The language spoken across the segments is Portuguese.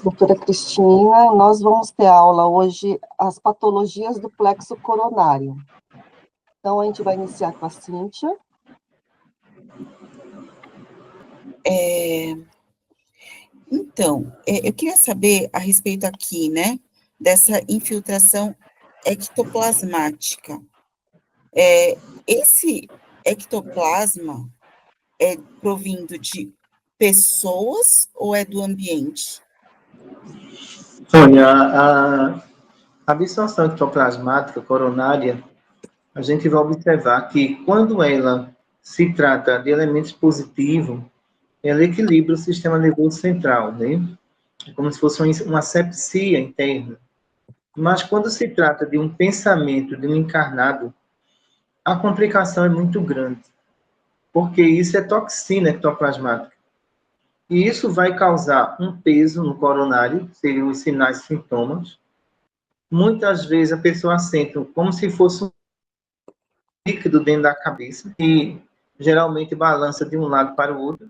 Doutora Cristina, nós vamos ter aula hoje as patologias do plexo coronário. Então, a gente vai iniciar com a Cíntia. Então, eu queria saber a respeito aqui, né, dessa infiltração ectoplasmática. Esse ectoplasma é provindo de pessoas ou é do ambiente? Olha, a absorção ectoplasmática coronária, a gente vai observar que quando ela se trata de elementos positivos, ela equilibra o sistema nervoso central, né? É como se fosse uma asepsia interna. Mas quando se trata de um pensamento de um encarnado, a complicação é muito grande, porque isso é toxina ectoplasmática. E isso vai causar um peso no coronário, seriam os sinais e sintomas. Muitas vezes a pessoa sente como se fosse um líquido dentro da cabeça, e geralmente balança de um lado para o outro.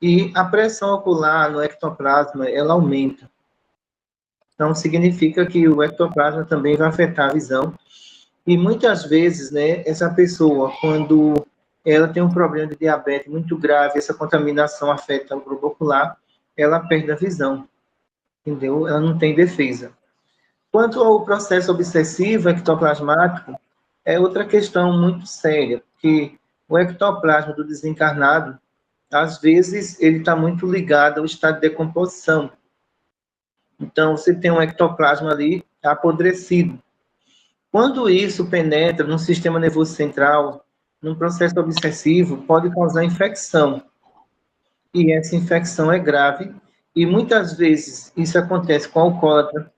E a pressão ocular no ectoplasma, ela aumenta. Então, significa que o ectoplasma também vai afetar a visão. E muitas vezes, né, essa pessoa, quando ela tem um problema de diabetes muito grave, essa contaminação afeta o globo ocular, ela perde a visão, entendeu? Ela não tem defesa. Quanto ao processo obsessivo ectoplasmático, é outra questão muito séria, porque o ectoplasma do desencarnado, às vezes, ele está muito ligado ao estado de decomposição. Então, você tem um ectoplasma ali apodrecido. Quando isso penetra no sistema nervoso central, num processo obsessivo, pode causar infecção. E essa infecção é grave. E muitas vezes isso acontece com alcoólatra,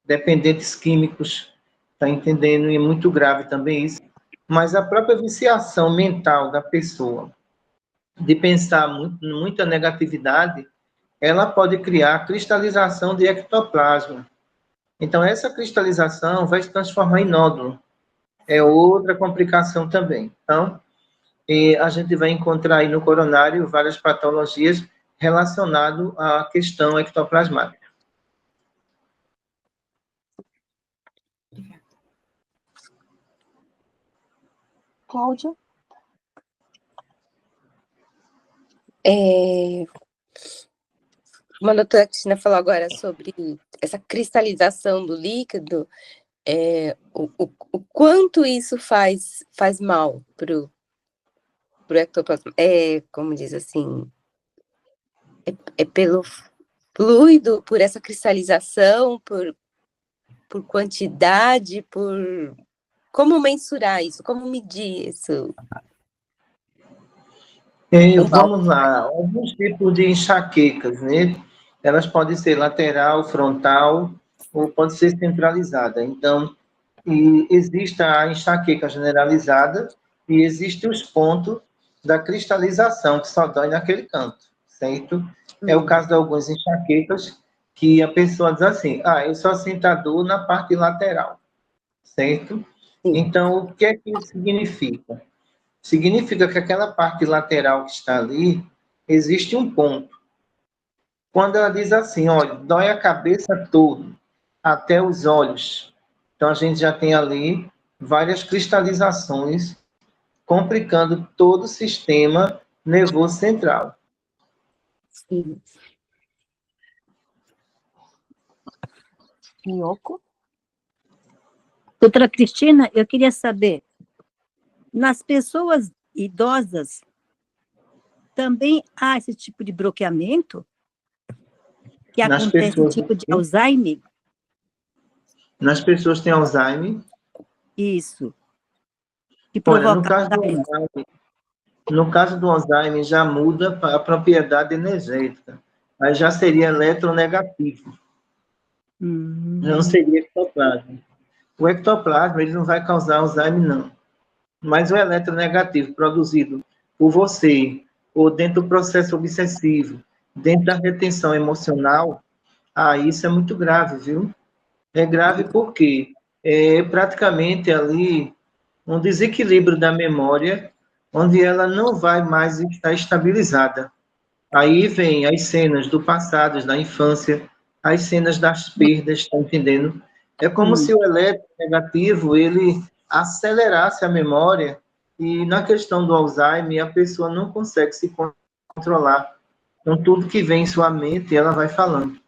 dependentes químicos, tá entendendo? E é muito grave também isso. Mas a própria viciação mental da pessoa, de pensar muita negatividade, ela pode criar cristalização de ectoplasma. Então, essa cristalização vai se transformar em nódulo. É outra complicação também. Então, a gente vai encontrar aí no coronário várias patologias relacionadas à questão ectoplasmática. Cláudia? Como a doutora Cristina falou agora sobre essa cristalização do líquido, o quanto isso faz mal para o ectoplasma? Como diz assim, pelo fluido, por essa cristalização, por quantidade, por... Como mensurar isso? Como medir isso? Vamos lá, alguns tipos de enxaquecas, né? Elas podem ser lateral, frontal, ou pode ser centralizada. Então, existe a enxaqueca generalizada e existem os pontos da cristalização, que só dói naquele canto, certo? É o caso de algumas enxaquecas que a pessoa diz assim, eu só sinto a dor na parte lateral, certo? Então, o que é que isso significa? Significa que aquela parte lateral que está ali, existe um ponto. Quando ela diz assim, olha, dói a cabeça toda, até os olhos. Então, a gente já tem ali várias cristalizações complicando todo o sistema nervoso central. Sim. Miyoko? Doutora Cristina, eu queria saber, nas pessoas idosas, também há esse tipo de bloqueamento? Que acontece tipo de Alzheimer? Nas pessoas que têm Alzheimer? Isso. Que Olha, provoca no caso do Alzheimer, já muda a propriedade energética. Aí já seria eletronegativo. Já não seria ectoplasma. O ectoplasma, ele não vai causar Alzheimer, não. Mas o eletronegativo produzido por você, ou dentro do processo obsessivo, dentro da retenção emocional, isso é muito grave, viu? É grave porque é praticamente ali um desequilíbrio da memória, onde ela não vai mais estar estabilizada. Aí vem as cenas do passado, da infância, as cenas das perdas, tá entendendo? É como se o elétron negativo, ele acelerasse a memória, e na questão do Alzheimer, a pessoa não consegue se controlar. Então, tudo que vem em sua mente, ela vai falando.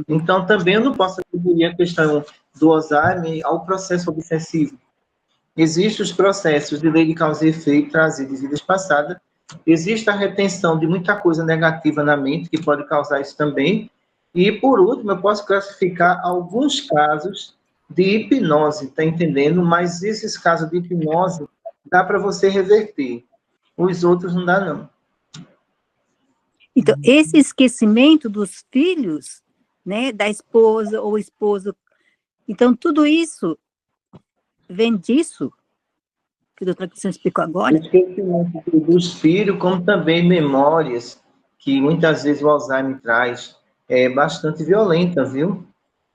Então, também eu não posso atribuir a questão do Alzheimer ao processo obsessivo. Existem os processos de lei de causa e efeito trazidos de vidas passadas. Existe a retenção de muita coisa negativa na mente, que pode causar isso também. E, por último, eu posso classificar alguns casos de hipnose, tá entendendo? Mas esses casos de hipnose dá para você reverter. Os outros não dá, não. Então, esse esquecimento dos filhos, né, da esposa ou esposo, então, tudo isso vem disso, que a doutora Cristina explicou O agora? esquecimento dos filhos, como também memórias, que muitas vezes o Alzheimer traz, é bastante violenta, viu?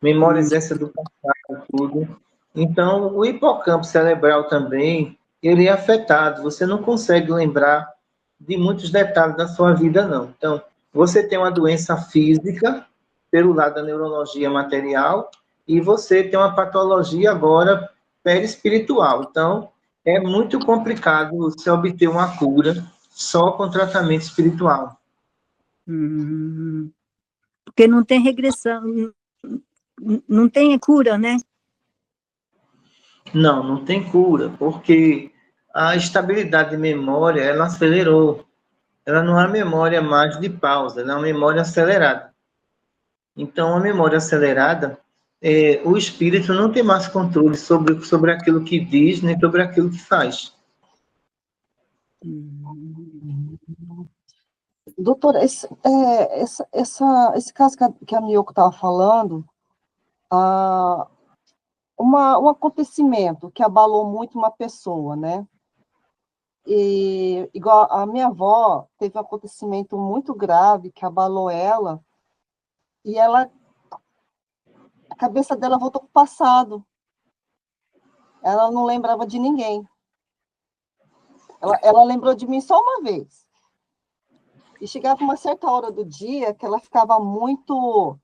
Memórias essas do passado, tudo. Então, o hipocampo cerebral também, ele é afetado. Você não consegue lembrar de muitos detalhes da sua vida, não. Então, você tem uma doença física, pelo lado da neurologia material, e você tem uma patologia agora perispiritual. Então, é muito complicado você obter uma cura só com tratamento espiritual. Porque não tem regressão, não tem cura, né? Não, não tem cura, porque a estabilidade de memória, ela acelerou. Ela não é memória mais de pausa, ela é uma memória acelerada. Então, a memória acelerada, o espírito não tem mais controle sobre aquilo que diz, nem sobre aquilo que faz. Doutora, esse caso que a Miyoko estava falando, um acontecimento que abalou muito uma pessoa, né? E, igual a minha avó, teve um acontecimento muito grave que abalou ela, e a cabeça dela voltou para o passado. Ela não lembrava de ninguém. Ela lembrou de mim só uma vez. E chegava uma certa hora do dia que ela ficava muito,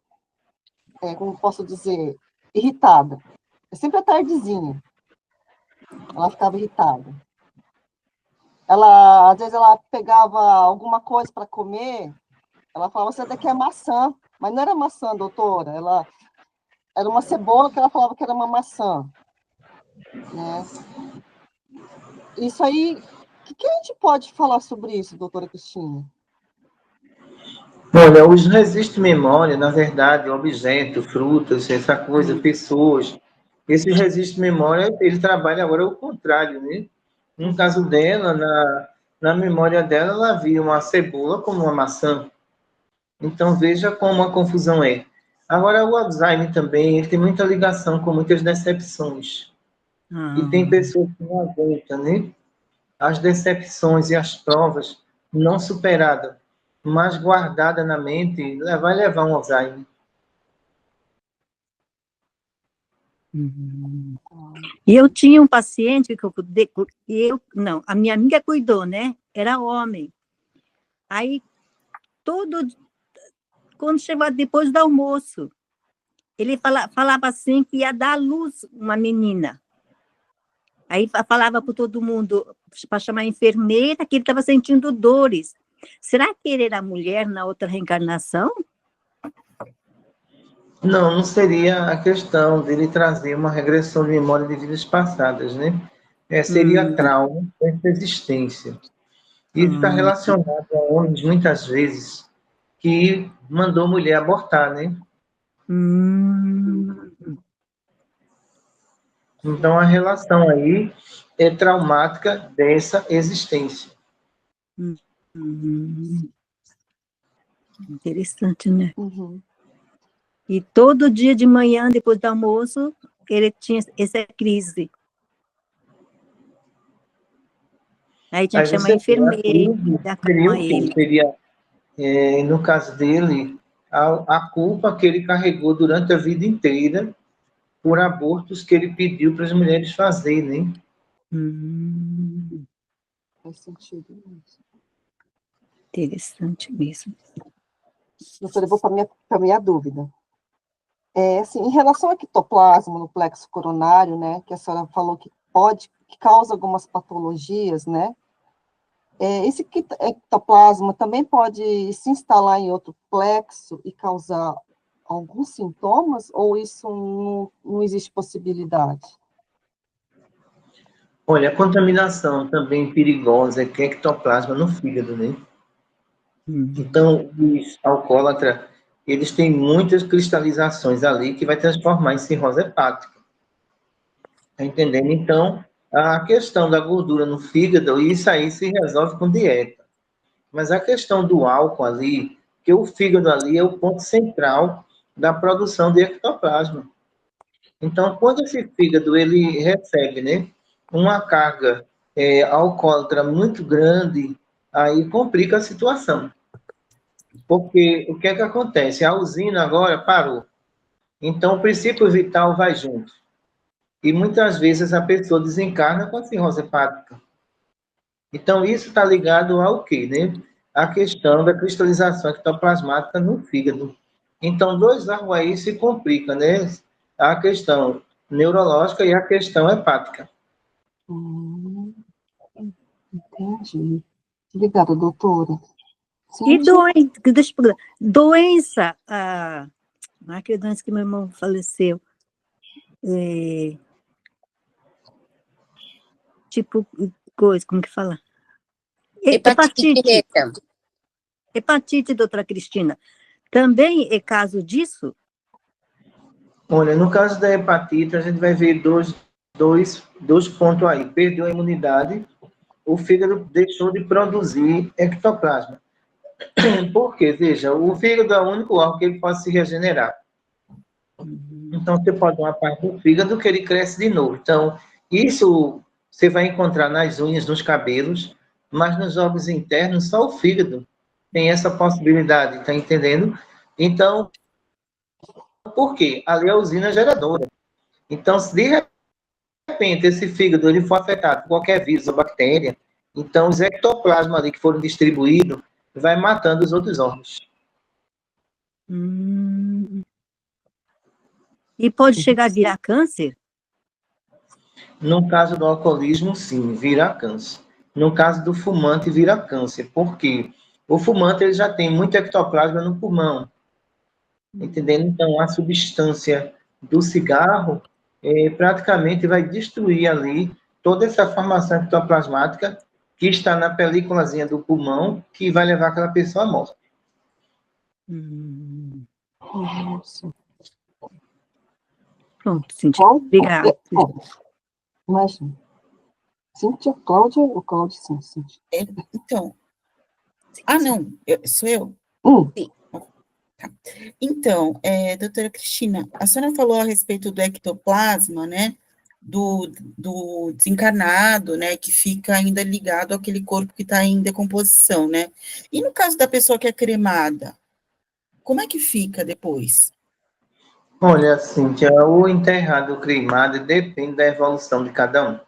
como posso dizer, irritada. Sempre à tardezinha. Ela ficava irritada. Às vezes, ela pegava alguma coisa para comer, ela falava, essa daqui é maçã. Mas não era maçã, doutora. Era uma cebola que ela falava que era uma maçã. Né? Isso aí, o que a gente pode falar sobre isso, doutora Cristina? Olha, os registros de memória, na verdade, objetos, frutas, essa coisa, pessoas, esse registro de memória, ele trabalha agora o contrário, né? No caso dela, na memória dela, ela via uma cebola como uma maçã. Então, veja como a confusão é. Agora, o Alzheimer também, ele tem muita ligação com muitas decepções. E tem pessoas que não aguentam, né? As decepções e as provas não superadas, mas guardada na mente, vai levar um Alzheimer. E eu tinha um paciente que não, a minha amiga cuidou, né? Era homem. Aí, quando chegava depois do almoço, ele falava assim que ia dar à luz uma menina. Aí falava para todo mundo, para chamar a enfermeira, que ele estava sentindo dores. Será que ele era mulher na outra reencarnação? Não, não seria a questão dele trazer uma regressão de memória de vidas passadas, né? Seria trauma dessa existência. Isso está relacionado a homens, muitas vezes, que mandou mulher abortar, né? Então, a relação aí é traumática dessa existência. Interessante, né? E todo dia de manhã, depois do almoço, ele tinha essa crise. Aí tinha que chamar a enfermeira com ele. Seria, no caso dele, a culpa que ele carregou durante a vida inteira por abortos que ele pediu para as mulheres fazerem. Faz sentido mesmo. Interessante mesmo. Doutora, eu vou para a minha dúvida. Assim, em relação ao ectoplasma no plexo coronário, né, que a senhora falou que causa algumas patologias, né, esse ectoplasma também pode se instalar em outro plexo e causar alguns sintomas, ou isso não existe possibilidade? Olha, a contaminação também perigosa é que é ectoplasma no fígado, né? Então, os alcoólatras, eles têm muitas cristalizações ali que vai transformar em cirrose hepática. Tá entendendo? Então, a questão da gordura no fígado, isso aí se resolve com dieta. Mas a questão do álcool ali, que o fígado ali é o ponto central da produção de ectoplasma. Então, quando esse fígado ele recebe, né, uma carga alcoólatra muito grande, aí complica a situação. Porque o que é que acontece? A usina agora parou. Então, o princípio vital vai junto. E muitas vezes a pessoa desencarna com a cirrose hepática. Então, isso está ligado ao quê, né? A questão da cristalização ectoplasmática no fígado. Então, dois órgãos aí se complicam, né? A questão neurológica e a questão hepática. Entendi. Obrigada, doutora. E Cíntia? doença, aquela doença que meu irmão faleceu, tipo, coisa, como que fala? Hepatite. Hepatite, doutora Cristina. Também é caso disso? Olha, no caso da hepatite, a gente vai ver dois pontos aí. Perdeu a imunidade, o fígado deixou de produzir ectoplasma. Por quê? Veja, o fígado é o único órgão que ele pode se regenerar. Então, você pode dar uma parte do fígado que ele cresce de novo. Então, isso você vai encontrar nas unhas, nos cabelos, mas nos órgãos internos, só o fígado tem essa possibilidade, tá entendendo? Então, por quê? Ali é a usina geradora. Então, se de repente esse fígado ele for afetado por qualquer vírus ou bactéria, então os ectoplasmas ali que foram distribuídos vai matando os outros órgãos. E pode chegar a virar câncer? No caso do alcoolismo, sim, vira câncer. No caso do fumante, vira câncer. Por quê? O fumante ele já tem muito ectoplasma no pulmão. Entendendo? Então, a substância do cigarro praticamente vai destruir ali toda essa formação ectoplasmática que está na películazinha do pulmão, que vai levar aquela pessoa à morte. Nossa. Pronto, Cíntia. Obrigada. Imagina. Cíntia, Cláudia ou Cláudia? Sim, Cíntia. Então. Não, sou eu? Sim. Tá. Então, doutora Cristina, a senhora falou a respeito do ectoplasma, né? Do desencarnado, né? Que fica ainda ligado àquele corpo que está em decomposição, né? E no caso da pessoa que é cremada, como é que fica depois? Olha, Cíntia, o enterrado, o cremado, depende da evolução de cada um.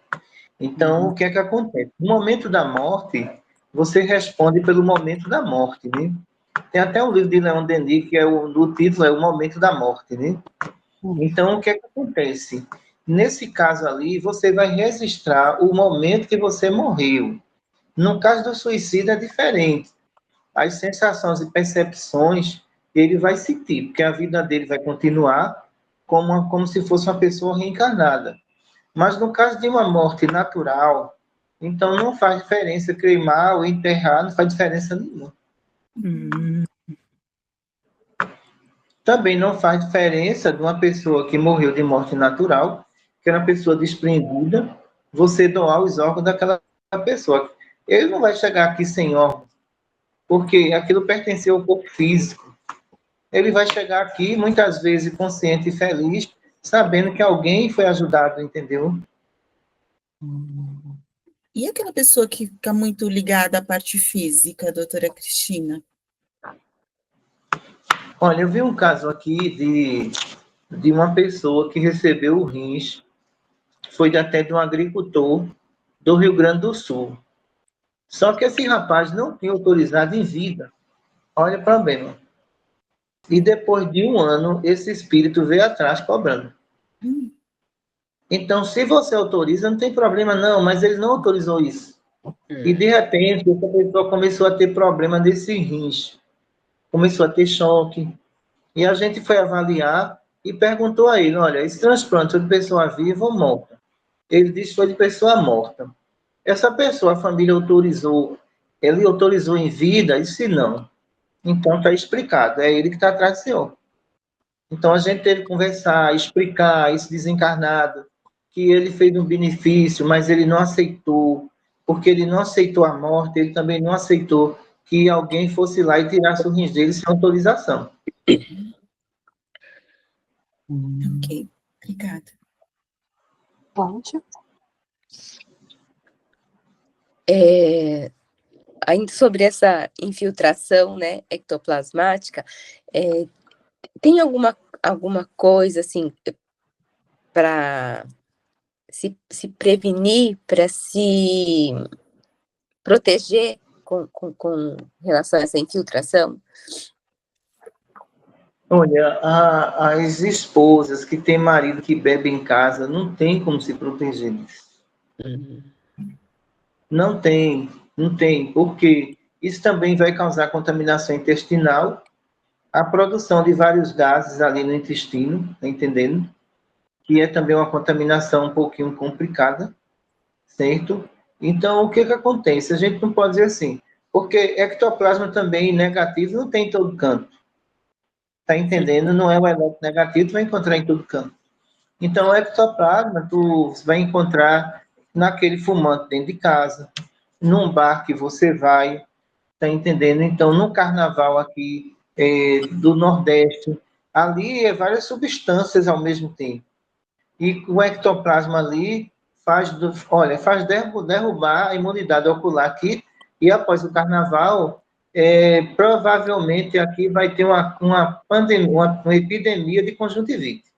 Então, o que é que acontece? No momento da morte, você responde pelo momento da morte, né? Tem até um livro de Leon Denis, que o título é O Momento da Morte, né? Então, o que é que acontece? Nesse caso ali, você vai registrar o momento que você morreu. No caso do suicídio é diferente. As sensações e percepções ele vai sentir, porque a vida dele vai continuar como se fosse uma pessoa reencarnada. Mas no caso de uma morte natural, então não faz diferença cremar ou enterrar, não faz diferença nenhuma. Também não faz diferença de uma pessoa que morreu de morte natural, que era uma pessoa desprendida, você doar os órgãos daquela pessoa. Ele não vai chegar aqui sem órgãos, porque aquilo pertenceu ao corpo físico. Ele vai chegar aqui, muitas vezes, consciente e feliz, sabendo que alguém foi ajudado, entendeu? E aquela pessoa que fica muito ligada à parte física, doutora Cristina? Olha, eu vi um caso aqui de uma pessoa que recebeu o rins, foi até de um agricultor do Rio Grande do Sul. Só que esse rapaz não tinha autorizado em vida. Olha o problema. e depois de 1 ano, esse espírito veio atrás cobrando. Então, se você autoriza, não tem problema não, mas ele não autorizou isso. E, de repente, essa pessoa começou a ter problema desse rins, começou a ter choque, e a gente foi avaliar e perguntou a ele, olha, esse transplante foi de pessoa viva ou morta? Ele disse que foi de pessoa morta. Essa pessoa, a família autorizou, ele autorizou em vida, e se não? Então, está explicado, é ele que está atrás do senhor. Então, a gente teve que conversar, explicar esse desencarnado, que ele fez um benefício, mas ele não aceitou, porque ele não aceitou a morte, ele também não aceitou que alguém fosse lá e tirasse o rins dele sem autorização. Ok, obrigada. Cláudia? Ainda sobre essa infiltração, né, ectoplasmática, tem alguma coisa, assim, para se prevenir, para se proteger com relação a essa infiltração? Olha, as esposas que têm marido que bebe em casa, não tem como se proteger disso. Não tem, porque isso também vai causar contaminação intestinal, a produção de vários gases ali no intestino, tá entendendo? Que é também uma contaminação um pouquinho complicada, certo? Então, o que acontece? A gente não pode dizer assim, porque ectoplasma também negativo não tem em todo canto. Tá entendendo? Não é o eletronegativo, tu vai encontrar em todo canto. Então, o ectoplasma, tu vai encontrar naquele fumante dentro de casa, num bar que você vai, tá entendendo? Então, no carnaval aqui do Nordeste, ali é várias substâncias ao mesmo tempo. E o ectoplasma ali faz derrubar a imunidade ocular aqui, e após o carnaval, provavelmente aqui vai ter uma pandemia, uma epidemia de conjuntivite.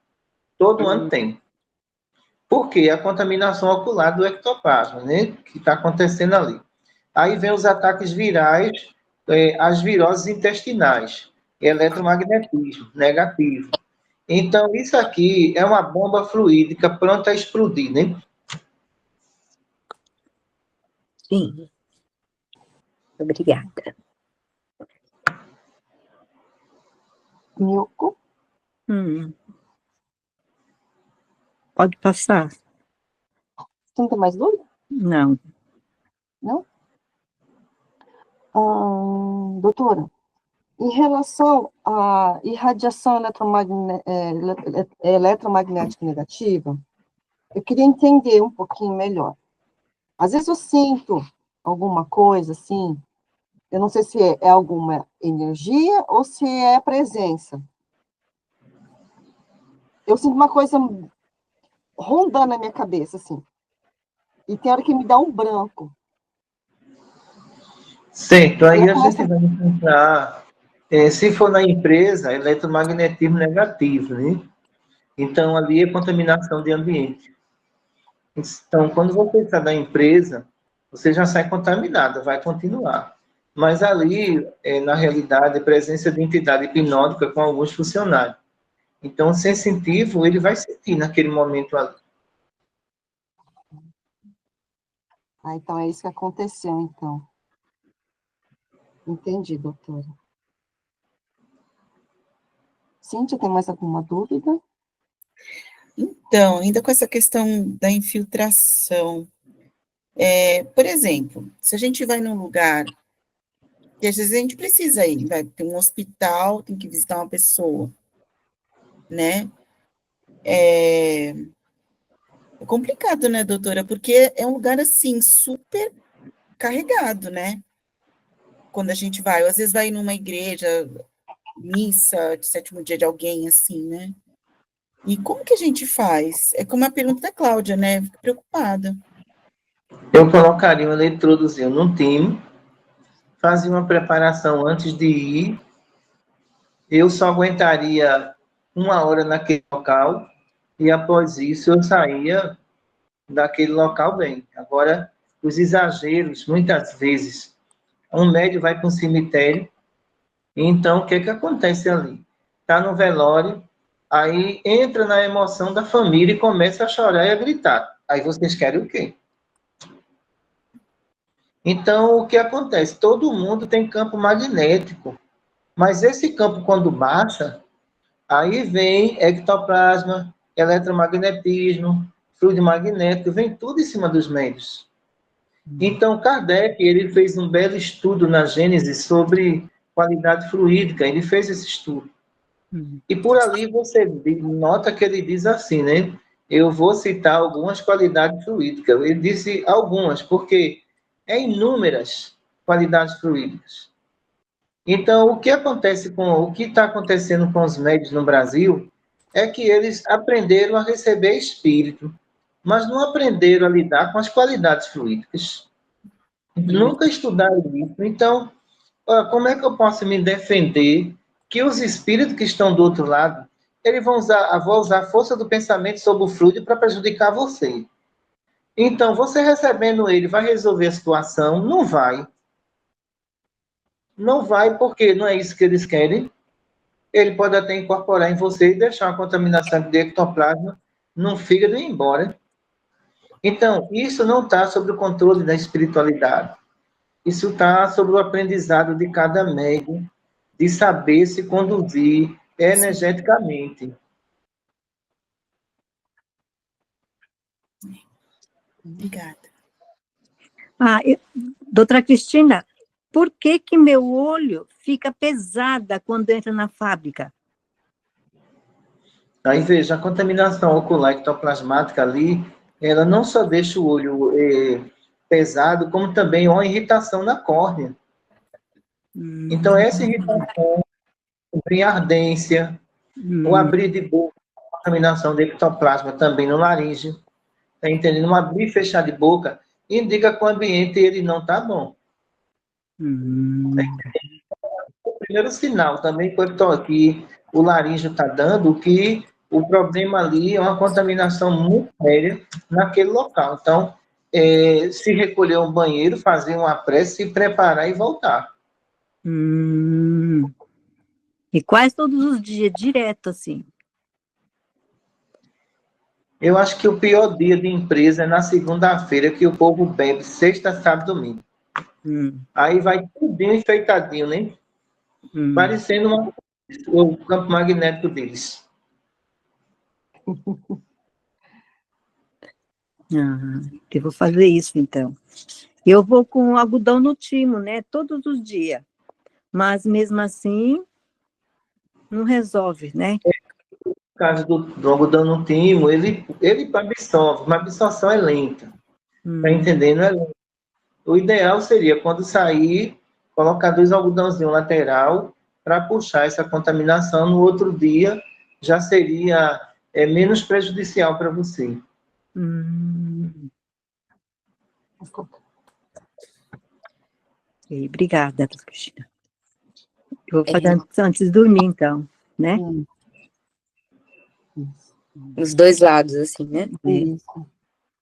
Todo ano tem. Por quê? A contaminação ocular do ectoplasma, né? Que está acontecendo ali. Aí vem os ataques virais, as viroses intestinais, eletromagnetismo negativo. Então, isso aqui é uma bomba fluídica pronta a explodir, né? Sim. Obrigada. Milko? Pode passar? Você não tem mais dúvida? Não. Não? Doutora, em relação à irradiação eletromagnética negativa, eu queria entender um pouquinho melhor. Às vezes eu sinto alguma coisa assim, eu não sei se é alguma energia ou se é presença. Eu sinto uma coisa rondando na minha cabeça, assim. E tem hora que me dá um branco. Certo, aí a gente vai encontrar, se for na empresa, eletromagnetismo negativo, né? Então, ali é contaminação de ambiente. Então, quando você está na empresa, você já sai contaminado, vai continuar. Mas ali, na realidade, é presença de entidade hipnótica com alguns funcionários. Então, o sensitivo, ele vai sentir naquele momento ali. Então é isso que aconteceu, então. Entendi, doutora. Cíntia, tem mais alguma dúvida? Então, ainda com essa questão da infiltração, por exemplo, se a gente vai num lugar, e às vezes a gente precisa ir, vai ter um hospital, tem que visitar uma pessoa, né? É complicado, né, doutora? Porque é um lugar, assim, super carregado, né? Quando a gente vai, ou às vezes vai numa igreja, missa de sétimo dia de alguém, assim, né? E como que a gente faz? É como a pergunta da Cláudia, né? Fico preocupada. Eu colocaria um eletrodozinho num time, fazia uma preparação antes de ir, eu só aguentaria 1 hora naquele local, e após isso eu saía daquele local bem. Agora, os exageros, muitas vezes, um médium vai para um cemitério, então o que acontece ali? está no velório, aí entra na emoção da família e começa a chorar e a gritar. Aí vocês querem o quê? Então, o que acontece? Todo mundo tem campo magnético, mas esse campo, quando baixa, aí vem ectoplasma, eletromagnetismo, fluido magnético, vem tudo em cima dos médios. Então, Kardec, ele fez um belo estudo na Gênese sobre qualidade fluídica, ele fez esse estudo. E por ali você nota que ele diz assim, né? Eu vou citar algumas qualidades fluídicas. Ele disse algumas, porque é inúmeras qualidades fluídicas. Então, o que está acontecendo com os médios no Brasil é que eles aprenderam a receber espírito, mas não aprenderam a lidar com as qualidades fluídicas. Nunca estudaram isso. Então, como é que eu posso me defender que os espíritos que estão do outro lado, eles vão usar a força do pensamento sobre o fluido para prejudicar você? Então, você recebendo ele, vai resolver a situação? Não vai. Não vai porque não é isso que eles querem. Ele pode até incorporar em você e deixar uma contaminação de ectoplasma no fígado e ir embora. Então, isso não está sob o controle da espiritualidade. Isso está sobre o aprendizado de cada médium, de saber se conduzir energeticamente. Obrigada. Doutora Cristina, por que que meu olho fica pesada quando entra na fábrica? Aí veja, a contaminação ocular ectoplasmática ali, ela não só deixa o olho pesado, como também uma irritação na córnea. Então, essa irritação, vem ardência, o abrir de boca, contaminação de ectoplasma também no laríngeo, tá entendendo? Um abrir e fechar de boca indica que o ambiente ele não está bom. O primeiro sinal também que eu estou aqui, o laríngeo está dando que o problema ali é uma contaminação muito séria naquele local. Então, se recolher ao banheiro, fazer uma prece, se preparar e voltar. E quase todos os dias, direto, assim. Eu acho que o pior dia de empresa é na segunda-feira, que o povo bebe sexta, sábado, domingo. Aí vai tudo enfeitadinho, né? Parecendo o campo magnético deles. Eu vou fazer isso, então. Eu vou com algodão no timo, né? Todos os dias. Mas, mesmo assim, não resolve, né? No caso do algodão no timo, ele absorve, mas a absorção é lenta. Tá entendendo? É lenta. O ideal seria, quando sair, colocar 2 algodãozinhos lateral para puxar essa contaminação. No outro dia, já seria menos prejudicial para você. Obrigada, Cristina. Eu vou fazer antes de dormir, então, né? Os dois lados, assim, né? Isso.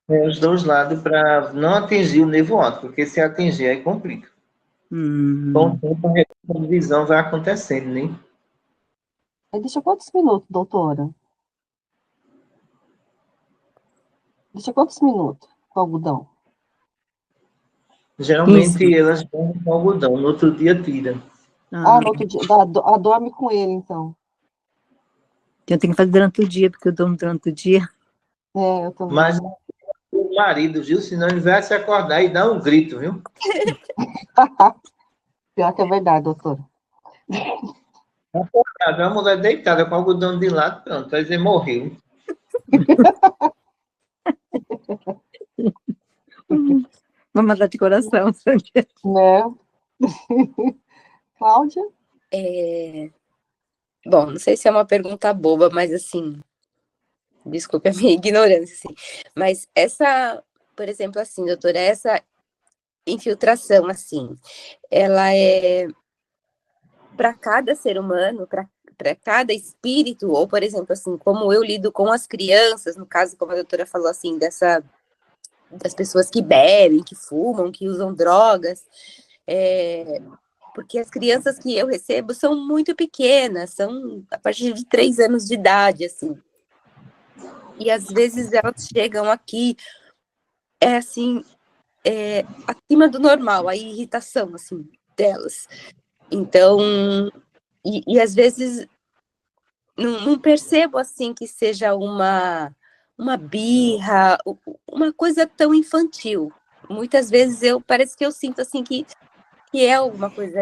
Os dois lados para não atingir o nervo óptico, porque se atingir, aí complica. Com o tempo, a redução de visão vai acontecendo, né? Aí deixa quantos minutos, doutora? Deixa quantos minutos com algodão? Geralmente, elas vão com algodão, no outro dia tira. No outro dia, dorme com ele, então. Eu tenho que fazer durante o dia, porque eu durmo durante o dia. Eu também. Mas o marido, viu? Senão ele vai se acordar e dar um grito, viu? Pior que é verdade, doutora. A mulher deitada com algodão de lado, pronto, aí ele morreu. Vou mandar de coração. Né? Cláudia? Bom, não sei se é uma pergunta boba, mas assim, desculpe a minha ignorância, assim, mas essa, por exemplo, assim, doutora, essa infiltração, assim, ela é para cada ser humano, para cada espírito, ou, por exemplo, assim, como eu lido com as crianças, no caso, como a doutora falou, assim, das pessoas que bebem, que fumam, que usam drogas, porque as crianças que eu recebo são muito pequenas, são a partir de 3 anos de idade, assim. E às vezes elas chegam aqui, assim, acima do normal, a irritação, assim, delas. Então, e às vezes não percebo, assim, que seja uma birra, uma coisa tão infantil. Muitas vezes parece que eu sinto, assim, que é alguma coisa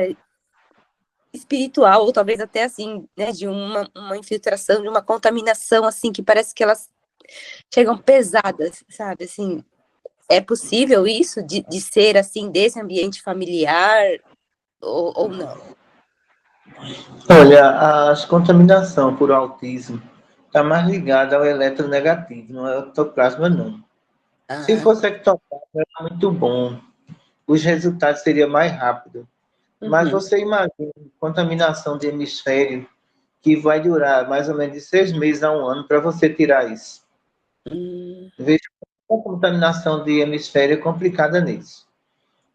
espiritual, ou talvez até, assim, né, de uma infiltração, de uma contaminação, assim, que parece que elas chegam pesadas, sabe, assim. É possível isso, de ser, assim, desse ambiente familiar, ou não? Olha, a contaminação por autismo está mais ligada ao eletronegativo, não é o ectoplasma, não. Se Ah, fosse ectoplasma, era muito bom, os resultados seriam mais rápidos. Mas uhum. você imagina contaminação de hemisfério que vai durar mais ou menos de 6 meses a 1 ano para você tirar isso. Veja, a contaminação de hemisfério é complicada nisso.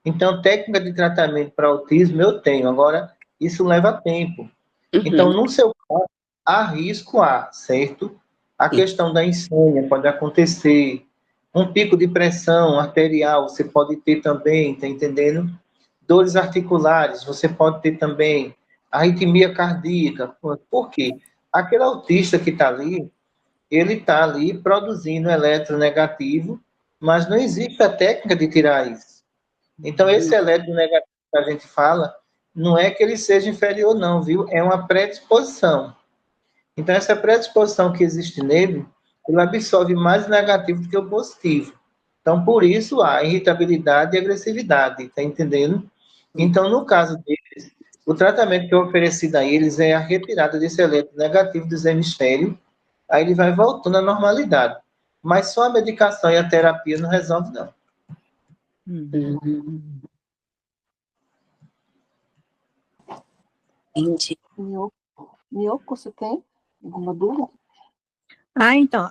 Então, técnica de tratamento para autismo eu tenho. Agora, isso leva tempo. Então, no seu caso, há risco, certo? A questão da insônia pode acontecer. Um pico de pressão arterial você pode ter também, tá entendendo? Dores articulares você pode ter também. Arritmia cardíaca. Por quê? Aquele autista que está ali, ele está ali produzindo eletronegativo, mas não existe a técnica de tirar isso. Então, esse eletronegativo que a gente fala, não é que ele seja inferior, não, viu? É uma predisposição. Então, essa predisposição que existe nele, ele absorve mais negativo do que o positivo. Então, por isso, há irritabilidade e agressividade, tá entendendo? Então, no caso deles, o tratamento que é oferecido a eles é a retirada desse eletronegativo dos hemisférios, aí ele vai voltando à normalidade. Mas só a medicação e a terapia não resolve, não. Entendi. Miyoko, você tem alguma dúvida? Então.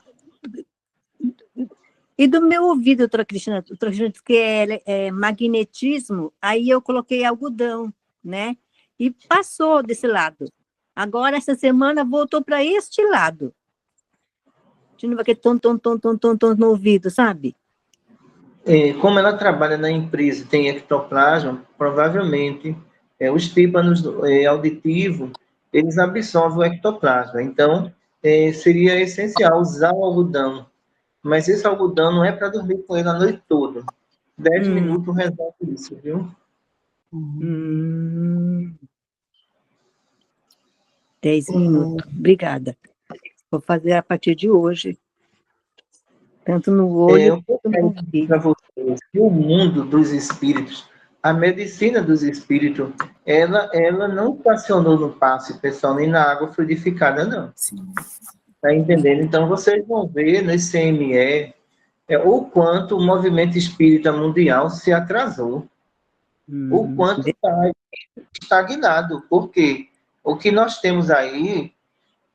E do meu ouvido, doutora Cristina disse que é magnetismo, aí eu coloquei algodão, né? E passou desse lado. Agora, essa semana, voltou para este lado. De novo, aquele tom no ouvido, sabe? Como ela trabalha na empresa e tem ectoplasma, provavelmente os tímpanos auditivos, eles absorvem o ectoplasma. Então, seria essencial usar o algodão. Mas esse algodão não é para dormir com ele a noite toda. 10 minutos resolve isso, viu? 10 minutos. Obrigada. Vou fazer a partir de hoje. Tanto no olho quanto no ouvido. Para vocês, que o mundo dos espíritos, a medicina dos espíritos, ela não estacionou no passe, pessoal, nem na água fluidificada, não. Tá entendendo? Então, vocês vão ver nesse CME o quanto o movimento espírita mundial se atrasou. O quanto está estagnado. Por quê? O que nós temos aí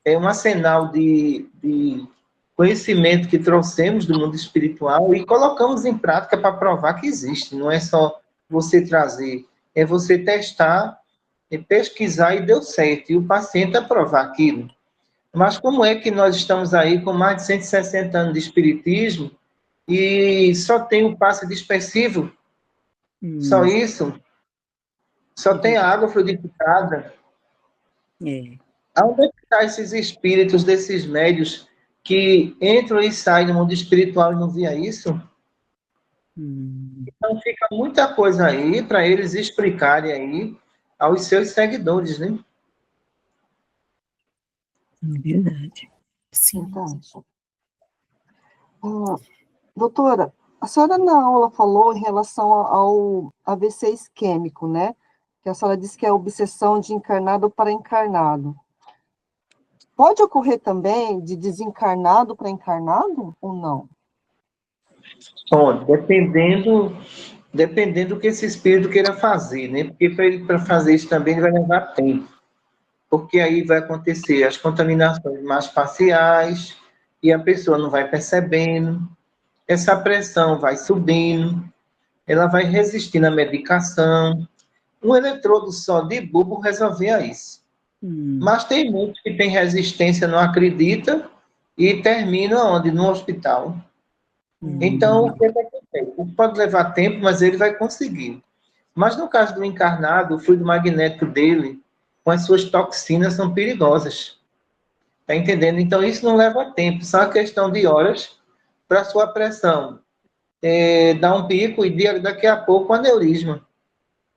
é um arsenal de conhecimento que trouxemos do mundo espiritual e colocamos em prática para provar que existe. Não é só você trazer, é você testar, pesquisar e deu certo. E o paciente aprovar aquilo. Mas como é que nós estamos aí com mais de 160 anos de espiritismo e só tem o passe dispersivo? Só isso? Só tem a água fluidificada? Onde é que estão esses espíritos desses médios que entram e saem do mundo espiritual e não via isso? Então fica muita coisa aí para eles explicarem aí aos seus seguidores, né? Verdade. Sim. Doutora, a senhora na aula falou em relação ao AVC isquêmico, né? Que a senhora disse que é obsessão de encarnado para encarnado. Pode ocorrer também de desencarnado para encarnado ou não? Pode, dependendo do que esse espírito queira fazer, né? Porque para fazer isso também vai levar tempo. Porque aí vai acontecer as contaminações mais parciais e a pessoa não vai percebendo, essa pressão vai subindo, ela vai resistindo à medicação, Um eletrodo só de bulbo resolvia isso. Mas tem muitos que têm resistência, não acredita, e terminam onde? No hospital. Então, o que vai acontecer? Pode levar tempo, mas ele vai conseguir. Mas no caso do encarnado, o fluido magnético dele, com as suas toxinas, são perigosas. Está entendendo? Então, isso não leva tempo, só uma questão de horas para a sua pressão dar um pico e daqui a pouco um aneurisma.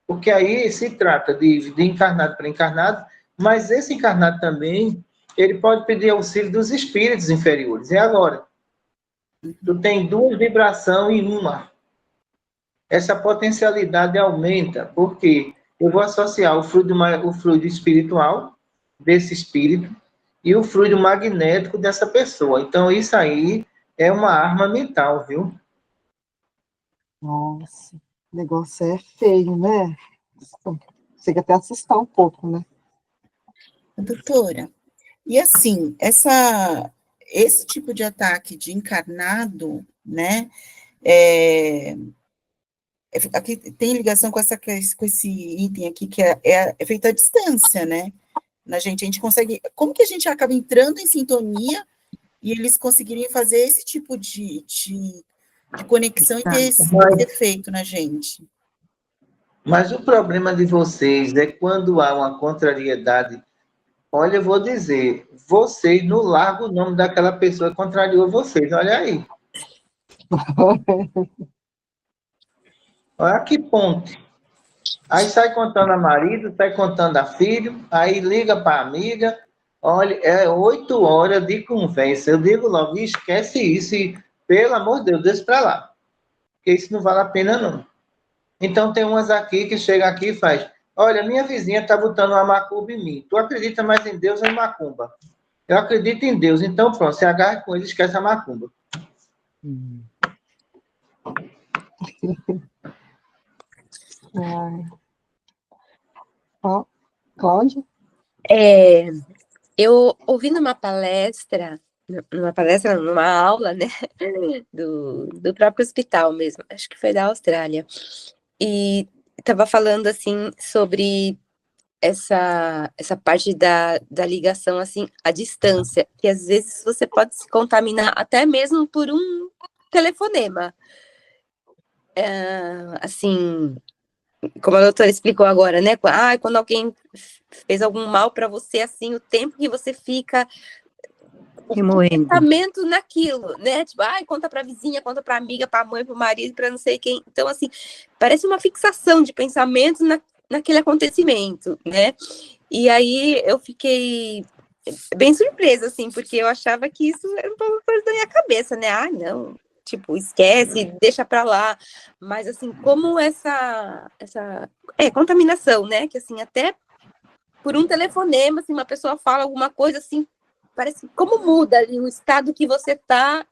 Porque aí se trata de encarnado para encarnado, mas esse encarnado também, ele pode pedir auxílio dos espíritos inferiores. E agora? Tu tem duas vibrações em uma. Essa potencialidade aumenta, porque eu vou associar o fluido espiritual desse espírito e o fluido magnético dessa pessoa. Então, isso aí é uma arma mental, viu? Nossa, o negócio é feio, né? Chega até a assustar um pouco, né? Doutora, e assim, esse tipo de ataque de encarnado, né, aqui tem ligação com esse item aqui, que é feito à distância, né? A gente consegue, como que a gente acaba entrando em sintonia e eles conseguirem fazer esse tipo de conexão e ter esse efeito na gente? Mas o problema de vocês é quando há uma contrariedade. Olha, eu vou dizer, vocês não largam o nome daquela pessoa que contrariou vocês, olha aí. Olha que ponte. Aí sai contando a marido, sai contando a filho, aí liga para a amiga, olha, é 8 horas de conversa. Eu digo logo, esquece isso e, pelo amor de Deus, deixa para lá. Porque isso não vale a pena, não. Então tem umas aqui que chega aqui e faz, olha, minha vizinha está botando uma macumba em mim. Tu acredita mais em Deus ou em macumba? Eu acredito em Deus. Então pronto, se agarra com ele, esquece a macumba. Cláudia? Eu ouvi numa palestra, numa aula, né, do próprio hospital mesmo, acho que foi da Austrália, e estava falando, assim, sobre essa parte da ligação, assim, à distância, que às vezes você pode se contaminar até mesmo por um telefonema. Assim, como a doutora explicou agora, né? Quando alguém fez algum mal para você, assim, o tempo que você fica o pensamento naquilo, né? Tipo, conta para a vizinha, conta para a amiga, para a mãe, para o marido, para não sei quem. Então, assim, parece uma fixação de pensamento naquele acontecimento, né? E aí eu fiquei bem surpresa, assim, porque eu achava que isso era um pouco coisa da minha cabeça, né? Não, tipo, esquece, deixa pra lá. Mas, assim, como essa contaminação, né? Que, assim, até por um telefonema, assim, uma pessoa fala alguma coisa, assim, parece como muda ali o estado que você tá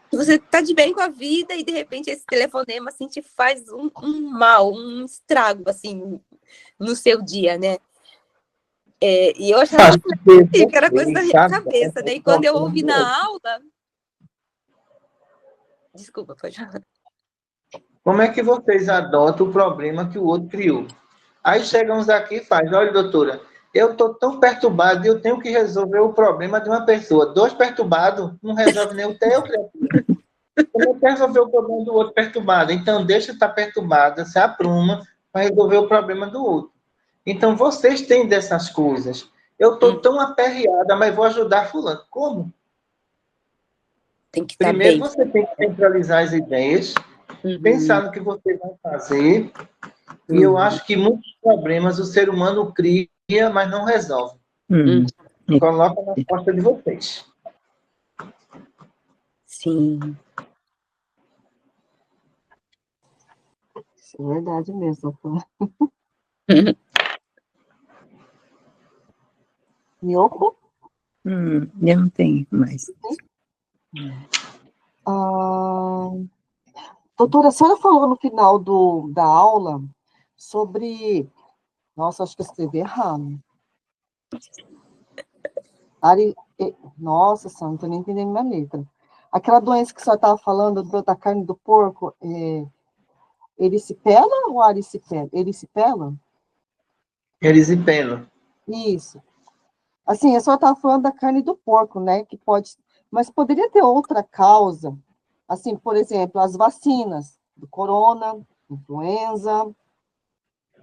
que você tá de bem com a vida e, de repente, esse telefonema, assim, te faz um mal, um estrago, assim, no seu dia, né? E eu achava que era coisa da minha cabeça, né? E quando eu ouvi na aula... Desculpa, pode falar. Como é que vocês adotam o problema que o outro criou? Aí chegam uns aqui e fazem, olha, doutora, eu estou tão perturbado e eu tenho que resolver o problema de uma pessoa. 2 perturbados não resolve nem o teu, criatura. Eu não quero resolver o problema do outro perturbado. Então, deixa de estar perturbada, se apruma para resolver o problema do outro. Então, vocês têm dessas coisas. Eu estou tão aperreada, mas vou ajudar fulano. Como? Tem que estar Primeiro, bem. você tem que centralizar as ideias, pensar no que você vai fazer. E eu acho que muitos problemas o ser humano cria, mas não resolve. Coloca na costa de vocês. Sim. Isso é verdade mesmo, doutora. Miyoko? Eu não tenho mais. Doutora, a senhora falou no final da aula sobre... Nossa, acho que eu escrevi errado. Nossa, senhora, não estou nem entendendo minha letra. Aquela doença que a senhora estava falando da carne do porco, erisipela ou aricipela? Erisipela? Erisipela. Isso. Assim, a senhora estava falando da carne do porco, né? Que pode, mas poderia ter outra causa. Assim, por exemplo, as vacinas do corona, influenza,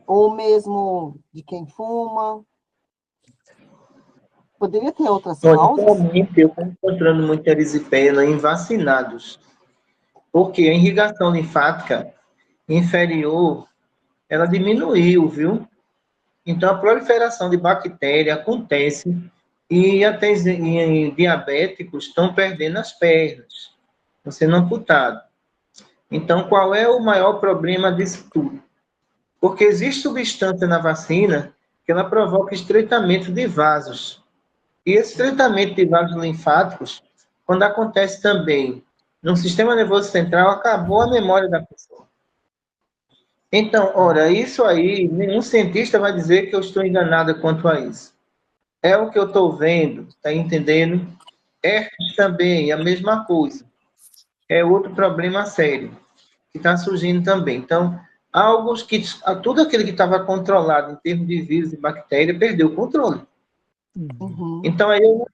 ou mesmo de quem fuma. Poderia ter outras Olha, causas? atualmente eu estou encontrando muita erisipela em vacinados, porque a irrigação linfática inferior, ela diminuiu, viu? Então, a proliferação de bactéria acontece e até em diabéticos estão perdendo as pernas, estão sendo amputados. Então, qual é o maior problema disso tudo? Porque existe substância na vacina que ela provoca estreitamento de vasos. E esse estreitamento de vasos linfáticos, quando acontece também no sistema nervoso central, acabou a memória da pessoa. Então, ora, isso aí, nenhum cientista vai dizer que eu estou enganada quanto a isso. É o que eu estou vendo, está entendendo? Herpes também, a mesma coisa. É outro problema sério que está surgindo também. Então, tudo aquilo que estava controlado em termos de vírus e bactéria perdeu o controle. Uhum. Então, aí eu não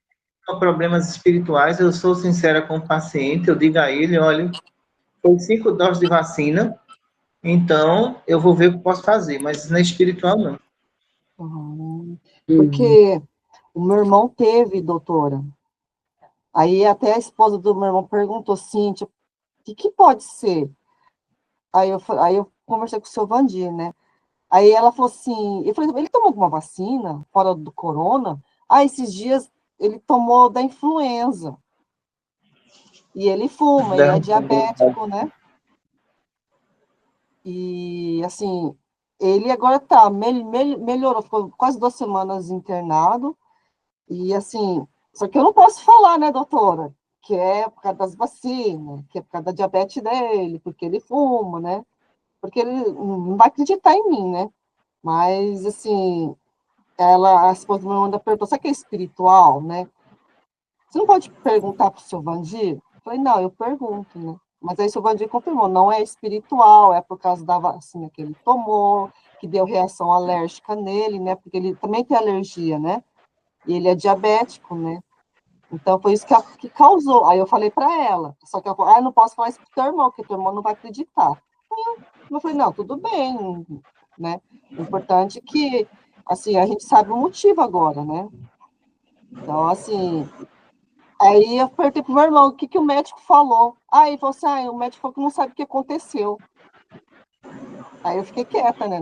tenho problemas espirituais, eu sou sincera com o paciente, eu digo a ele, olha, foi 5 doses de vacina, então eu vou ver o que posso fazer, mas não é espiritual, não. Uhum. Porque o meu irmão teve, doutora. Aí até a esposa do meu irmão perguntou, Cíntia, o que pode ser? Aí eu conversei com o seu Vandir, né? Aí ela falou assim, eu falei, ele tomou alguma vacina fora do corona? Ah, esses dias ele tomou da influenza. E ele fuma, e é diabético, né? E, assim, ele agora tá, melhorou, ficou quase 2 semanas internado. E, assim, só que eu não posso falar, né, doutora? Que é por causa das vacinas, que é por causa da diabetes dele, porque ele fuma, né? Porque ele não vai acreditar em mim, né? Mas, assim, a esposa do meu irmão ainda perguntou, será que é espiritual, né? Você não pode perguntar para o seu Vandir? Eu falei, não, eu pergunto, né? Mas aí o seu Vandir confirmou, não é espiritual, é por causa da vacina que ele tomou, que deu reação alérgica nele, né? Porque ele também tem alergia, né? E ele é diabético, né? Então, foi isso que causou. Aí eu falei para ela, só que ela falou, eu não posso falar isso pro teu irmão, porque teu irmão não vai acreditar. Aí eu falei, não, tudo bem, né? O importante é que, assim, a gente sabe o motivo agora, né? Então, assim, aí eu perguntei pro meu irmão, o que o médico falou? Aí ele falou assim, o médico falou que não sabe o que aconteceu. Aí eu fiquei quieta, né?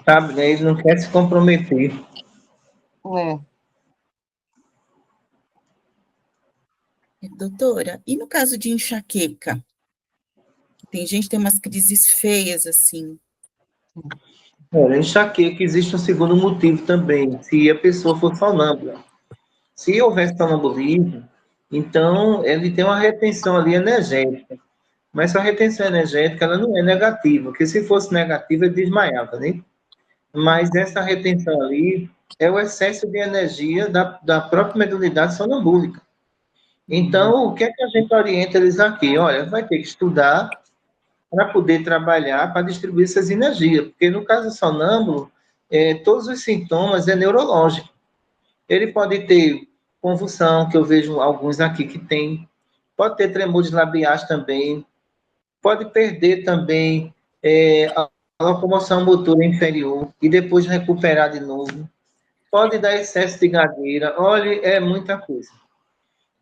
Sabe, né? Ele não quer se comprometer. É. Doutora, e no caso de enxaqueca? Tem gente que tem umas crises feias, assim. Olha, enxaqueca existe um segundo motivo também, se a pessoa for sonâmbula. Se houver sonambulismo, então ele tem uma retenção ali energética. Mas essa retenção energética ela não é negativa, porque se fosse negativa ele desmaiava, né? Mas essa retenção ali é o excesso de energia da própria mediunidade sonambúlica. Então, o que é que a gente orienta eles aqui? Olha, vai ter que estudar para poder trabalhar, para distribuir essas energias, porque no caso do sonâmbulo, todos os sintomas é neurológico. Ele pode ter convulsão, que eu vejo alguns aqui que tem, pode ter tremores labiais também, pode perder também a locomoção motora inferior e depois recuperar de novo. Pode dar excesso de gagueira, olha, é muita coisa.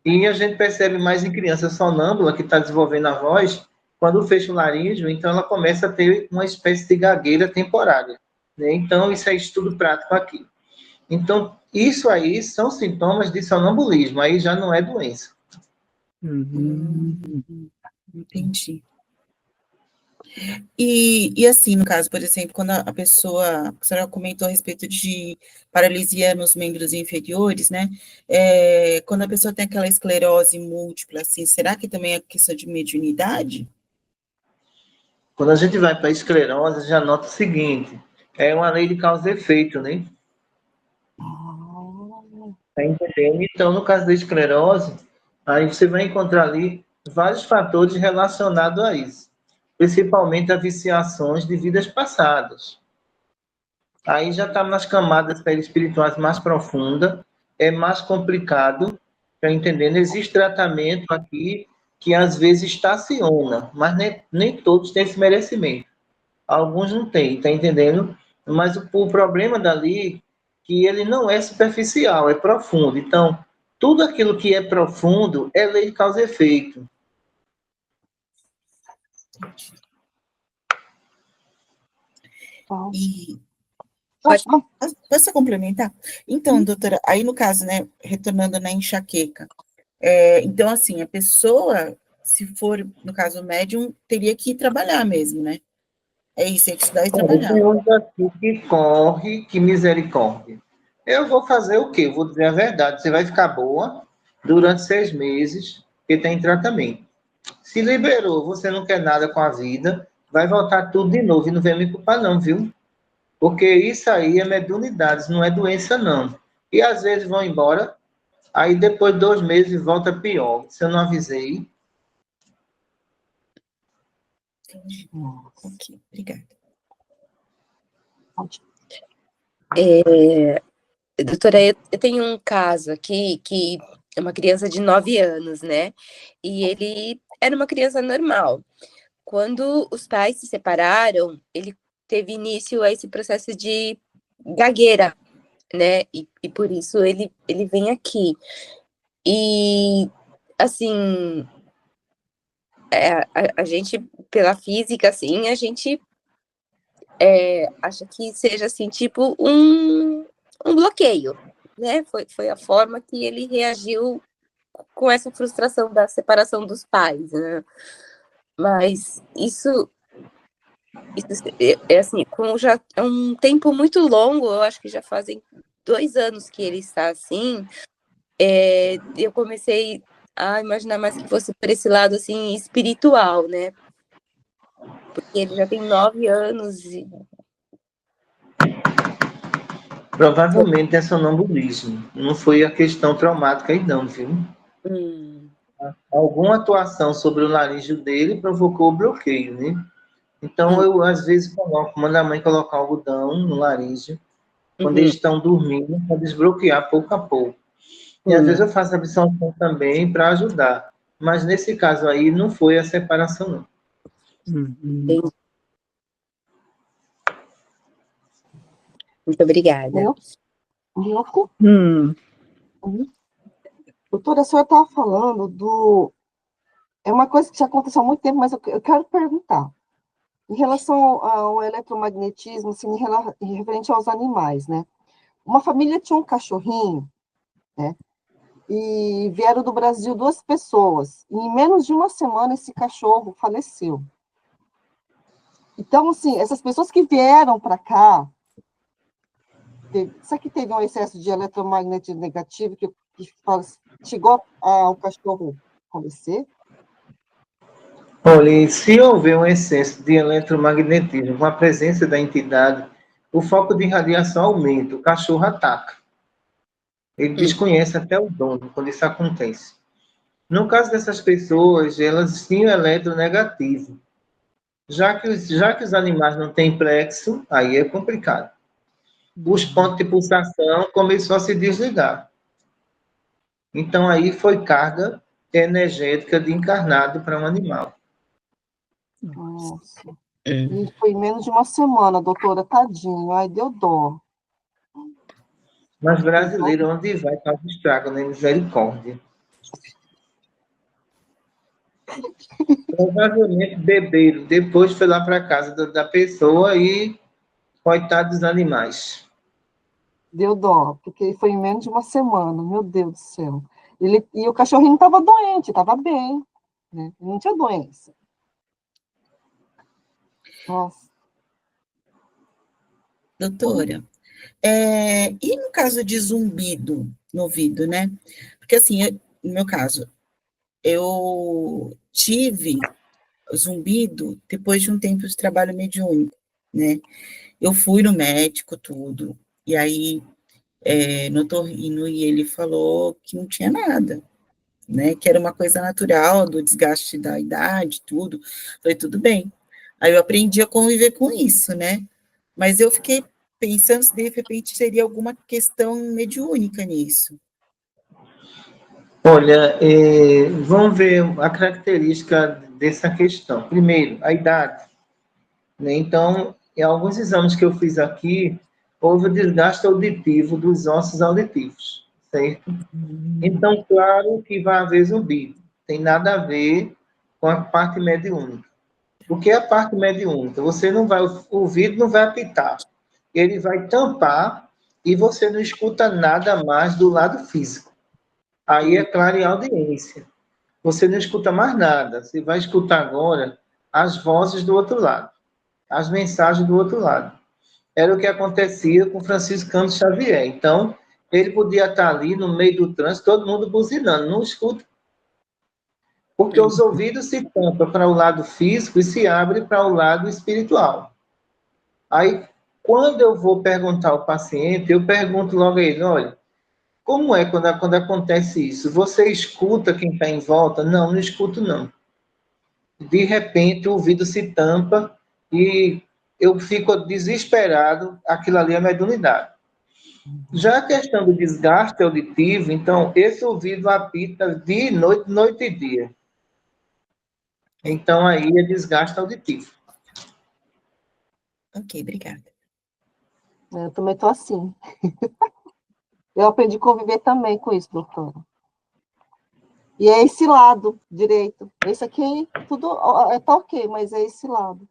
E a gente percebe mais em criança sonâmbula que está desenvolvendo a voz, quando fecha o laríngeo, então ela começa a ter uma espécie de gagueira temporária. Né? Então, isso é estudo prático aqui. Então, isso aí são sintomas de sonambulismo, aí já não é doença. Entendi. E assim, no caso, por exemplo, quando a pessoa, a senhora comentou a respeito de paralisia nos membros inferiores, né? Quando a pessoa tem aquela esclerose múltipla, assim, será que também é questão de mediunidade? Quando a gente vai para a esclerose, já nota o seguinte, é uma lei de causa e efeito, né? Tá entendendo? Então, no caso da esclerose, aí você vai encontrar ali vários fatores relacionados a isso. principalmente a viciações de vidas passadas. Aí já está nas camadas espirituais mais profundas, é mais complicado, está entendendo? Existe tratamento aqui que às vezes estaciona, mas nem todos têm esse merecimento. Alguns não têm, está entendendo? Mas o problema dali é que ele não é superficial, é profundo. Então, tudo aquilo que é profundo é lei de causa e efeito. E Pode. posso complementar? Então, doutora, aí no caso, né, retornando na enxaqueca, então, assim, a pessoa, se for, no caso, médium, teria que ir trabalhar mesmo, né? É isso, tem que estudar e trabalhar. Tem uns aqui que corre, que misericórdia. Eu vou fazer o quê? Eu vou dizer a verdade. Você vai ficar boa durante 6 meses, porque tem tratamento. Se liberou, você não quer nada com a vida, vai voltar tudo de novo. E não vem me culpar, não, viu? Porque isso aí é mediunidade, não é doença, não. E às vezes vão embora, aí depois de 2 meses volta pior. Se eu não avisei. Ok, obrigada. Doutora, eu tenho um caso aqui que é uma criança de 9 anos, né? E ele era uma criança normal. Quando os pais se separaram, ele teve início a esse processo de gagueira, né? E por isso ele vem aqui. E, assim, a gente, pela física, assim, a gente acha que seja, assim, tipo um bloqueio, né? Foi a forma que ele reagiu com essa frustração da separação dos pais, né? Mas isso é assim, como já é um tempo muito longo, eu acho que já fazem 2 anos que ele está assim, eu comecei a imaginar mais que fosse por esse lado, assim, espiritual, né? Porque ele já tem 9 anos e... Provavelmente é sonambulismo. Não foi a questão traumática aí, não, viu? Alguma atuação sobre o laríngeo dele provocou o bloqueio, né? Então, eu, às vezes, mando a mãe colocar algodão no laríngeo, quando eles estão dormindo, para desbloquear pouco a pouco. E, às vezes, eu faço a absorção também para ajudar. Mas, nesse caso aí, não foi a separação, não. Entendi. Muito obrigada. Doutora, a senhora estava falando do... É uma coisa que já aconteceu há muito tempo, mas eu quero perguntar. Em relação ao eletromagnetismo, assim, em referente aos animais, né? Uma família tinha um cachorrinho, né? E vieram do Brasil 2 pessoas. E em menos de uma semana, esse cachorro faleceu. Então, assim, essas pessoas que vieram para cá, será que teve um excesso de eletromagnetismo negativo que chegou ao cachorro falecer? Olha, se houver um excesso de eletromagnetismo com a presença da entidade, o foco de radiação aumenta, o cachorro ataca. Ele desconhece até o dono quando isso acontece. No caso dessas pessoas, elas tinham eletronegativo. Já que os animais não têm plexo, aí é complicado. Os pontos de pulsação começou a se desligar. Então, aí foi carga energética de encarnado para um animal. Nossa. E foi em menos de uma semana, doutora, tadinho. Ai, deu dó. Mas brasileiro, onde vai, faz estrago, né? Misericórdia. Provavelmente beberam, depois foi lá para casa da pessoa e coitado dos animais. Deu dó, porque foi em menos de uma semana, meu Deus do céu. E o cachorrinho estava doente, estava bem, né? Não tinha doença. Nossa. Doutora, e no caso de zumbido no ouvido, né? Porque assim, no meu caso, eu tive zumbido depois de um tempo de trabalho mediúnico, né? Eu fui no médico, tudo, e aí no otorrino, e ele falou que não tinha nada, né? Que era uma coisa natural do desgaste da idade, tudo. Falei, tudo bem. Aí eu aprendi a conviver com isso, né? Mas eu fiquei pensando se de repente seria alguma questão mediúnica nisso. Olha, vamos ver a característica dessa questão. Primeiro, a idade, né? Então, em alguns exames que eu fiz aqui, houve o desgaste auditivo dos ossos auditivos, certo? Então, claro que vai haver zumbido. Tem nada a ver com a parte mediúnica. O que é a parte mediúnica? Você não vai, o ouvido não vai apitar. Ele vai tampar e você não escuta nada mais do lado físico. Aí é claro em audiência. Você não escuta mais nada. Você vai escutar agora as vozes do outro lado, as mensagens do outro lado. Era o que acontecia com Franciscano Xavier. Então, ele podia estar ali no meio do trânsito, todo mundo buzinando, não escuta. Porque os ouvidos se tampam para o lado físico e se abrem para o lado espiritual. Aí, quando eu vou perguntar ao paciente, eu pergunto logo a ele, olha, como é quando acontece isso? Você escuta quem está em volta? Não, não escuto não. De repente, o ouvido se tampa e eu fico desesperado, aquilo ali é mediunidade. Já a questão do desgaste auditivo, então, esse ouvido apita de noite, noite e dia. Então, aí é desgaste auditivo. Ok, obrigada. Eu também estou assim. Eu aprendi a conviver também com isso, doutora. E é esse lado direito. Esse aqui, tudo tá ok, mas é esse lado.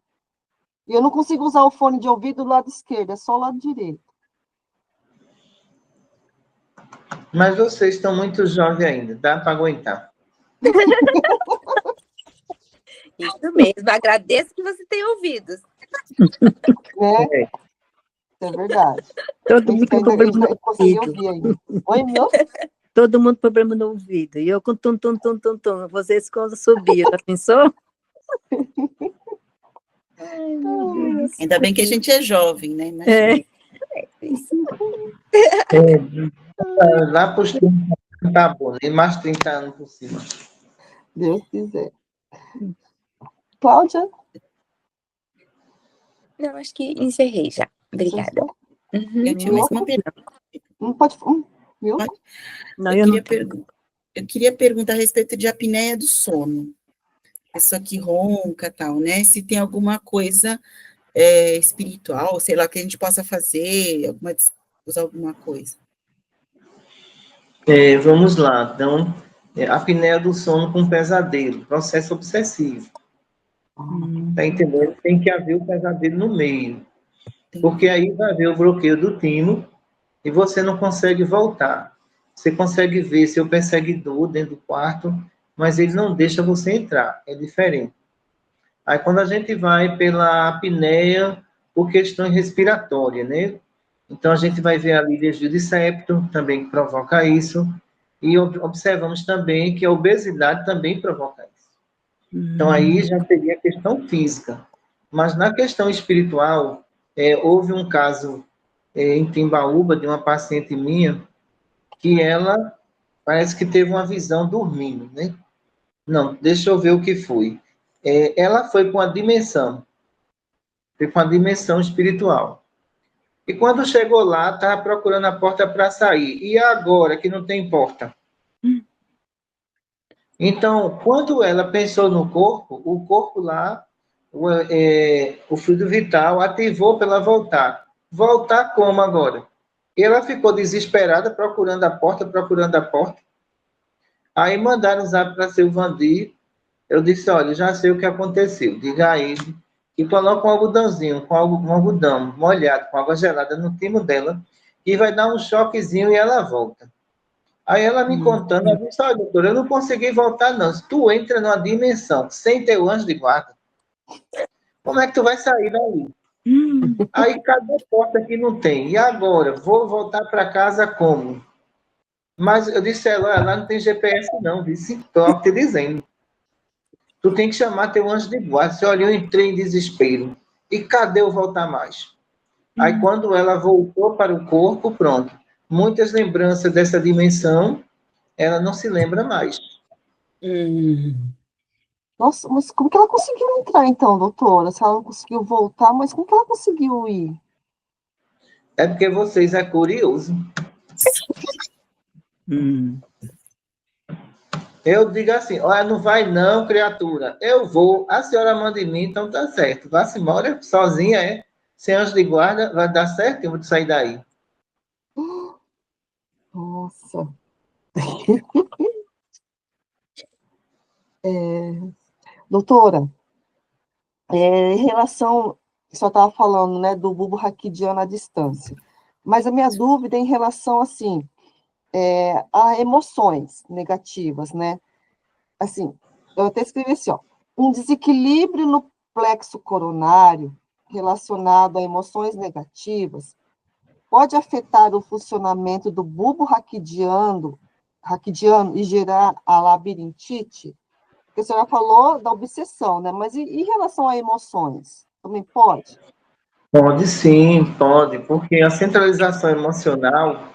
E eu não consigo usar o fone de ouvido do lado esquerdo, é só o lado direito. Mas vocês estão muito jovens ainda, dá para aguentar. Isso mesmo, agradeço que você tenha ouvidos. Né? É verdade. Todo mundo com problema no consegui ouvido. ouvir ainda. Oi, meu? Todo mundo com problema no ouvido. E eu com tum, tum, tum, tum, tum. Vocês quando subiam, já pensou? Ai, meu Deus. Ainda bem que a gente é jovem, né? Imagina. É. Lá para os 30 tá bom, nem mais 30 anos por cima. Deus quiser. Cláudia? Não, acho que encerrei já. Obrigada. Uhum. Eu tinha mais uma pergunta. Não pode. Viu? Não, Eu queria perguntar a respeito de apneia do sono. Pessoa que ronca, tal, né? Se tem alguma coisa espiritual, sei lá, que a gente possa fazer, usar alguma coisa. Vamos lá. Então, apneia do sono com pesadelo, processo obsessivo. Tá entendendo? Tem que haver o pesadelo no meio. Porque aí vai haver o bloqueio do timo e você não consegue voltar. Você consegue ver seu perseguidor dentro do quarto, mas ele não deixa você entrar. É diferente. Aí, quando a gente vai pela apneia por questões respiratórias, né? Então, a gente vai ver a líder de septo, também que provoca isso, e observamos também que a obesidade também provoca isso. Então, aí já seria a questão física. Mas, na questão espiritual, houve um caso em Timbaúba, de uma paciente minha, que ela parece que teve uma visão dormindo, né? Não, deixa eu ver o que foi. Ela foi com a dimensão espiritual. E quando chegou lá, estava procurando a porta para sair. E agora que não tem porta? Então, quando ela pensou no corpo, o corpo lá, o fluido vital ativou para ela voltar. Voltar como agora? E ela ficou desesperada, procurando a porta, procurando a porta. Aí mandaram um zap para seu Vandir. Eu disse, olha, já sei o que aconteceu. Diga a ele que coloca um algodãozinho, um algodão molhado, com água gelada no timo dela, e vai dar um choquezinho e ela volta. Aí ela me contando, ela disse, olha, doutora, eu não consegui voltar, não. Se tu entra numa dimensão sem teu anjo de guarda, como é que tu vai sair dali? Aí, cadê a porta que não tem? E agora? Vou voltar para casa como? Mas eu disse a ela, lá não tem GPS não, disse, estou te dizendo. Tu tem que chamar teu anjo de guarda. Você olha, eu entrei em desespero. E cadê eu voltar mais? Aí, quando ela voltou para o corpo, pronto. Muitas lembranças dessa dimensão, ela não se lembra mais. Nossa, mas como que ela conseguiu entrar, então, doutora? Se ela não conseguiu voltar, mas como que ela conseguiu ir? É porque vocês é curioso. Hum. Eu digo assim, olha, não vai não, criatura. Eu vou, a senhora manda em mim, então tá certo. Vá-se embora, sozinha, é? Sem anjo de guarda, vai dar certo, eu vou sair daí. Nossa. Doutora, em relação, só estava falando, né, do bulbo raquidiano à distância, mas a minha dúvida é em relação, assim, a emoções negativas, né? Assim, eu até escrevi assim, ó, um desequilíbrio no plexo coronário relacionado a emoções negativas pode afetar o funcionamento do bulbo raquidiano e gerar a labirintite? Porque a senhora falou da obsessão, né? Mas e em relação a emoções? Também pode? Pode sim, pode, porque a centralização emocional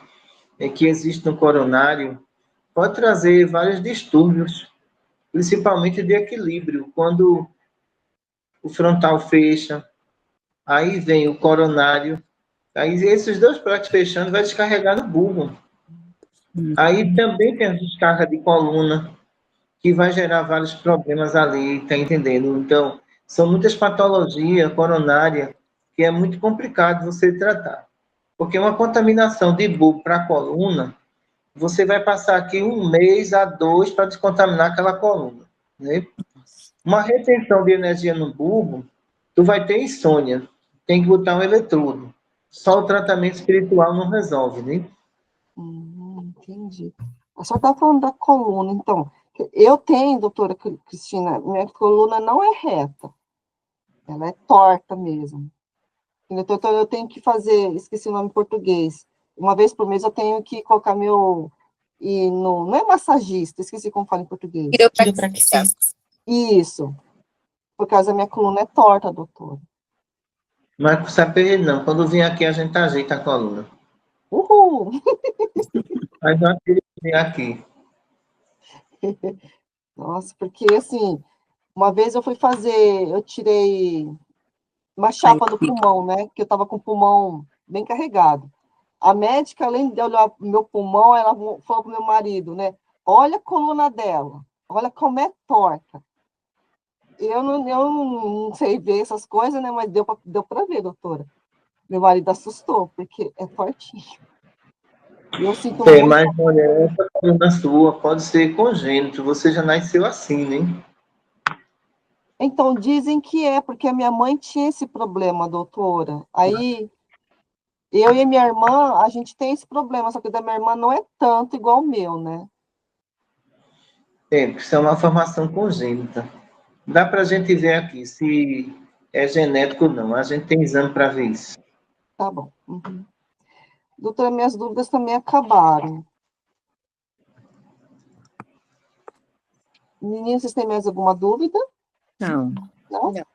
que existe no coronário pode trazer vários distúrbios, principalmente de equilíbrio, quando o frontal fecha, aí vem o coronário, aí esses dois pratos fechando vai descarregar no bulbo. Aí também tem a descarga de coluna, que vai gerar vários problemas ali, tá entendendo? Então, são muitas patologias coronárias que é muito complicado você tratar. Porque uma contaminação de bulbo para a coluna, você vai passar aqui 1 mês a 2 para descontaminar aquela coluna, né? Uma retenção de energia no bulbo, tu vai ter insônia, tem que botar um eletrodo. Só o tratamento espiritual não resolve, né? Entendi. A senhora está falando da coluna, então. Eu tenho, doutora Cristina, minha coluna não é reta, ela é torta mesmo. Então, eu tenho que fazer, esqueci o nome em português, uma vez por mês eu tenho que colocar meu, não é massagista, esqueci como fala em português. Quiropraxista. Isso, por causa da minha coluna é torta, doutora. Mas não precisa perder, não. Quando vir aqui, a gente ajeita a coluna. Uhul! Mas não queria vir aqui. Nossa, porque assim, uma vez eu tirei uma chapa do pulmão, né? Que eu estava com o pulmão bem carregado. A médica, além de olhar o meu pulmão, ela falou para o meu marido, né? Olha a coluna dela, olha como é torta. Eu não sei ver essas coisas, né? Mas deu para ver, doutora. Meu marido assustou, porque é fortinho. E eu sinto muito. Mas olha, essa coluna sua pode ser congênito. Você já nasceu assim, né? Então, dizem que é, porque a minha mãe tinha esse problema, doutora. Aí, eu e a minha irmã, a gente tem esse problema, só que o da minha irmã não é tanto igual o meu, né? Isso é uma formação congênita. Dá para a gente ver aqui se é genético ou não. A gente tem exame para ver isso. Tá bom. Uhum. Doutora, minhas dúvidas também acabaram. Meninas, vocês têm mais alguma dúvida? Não. Não? Não.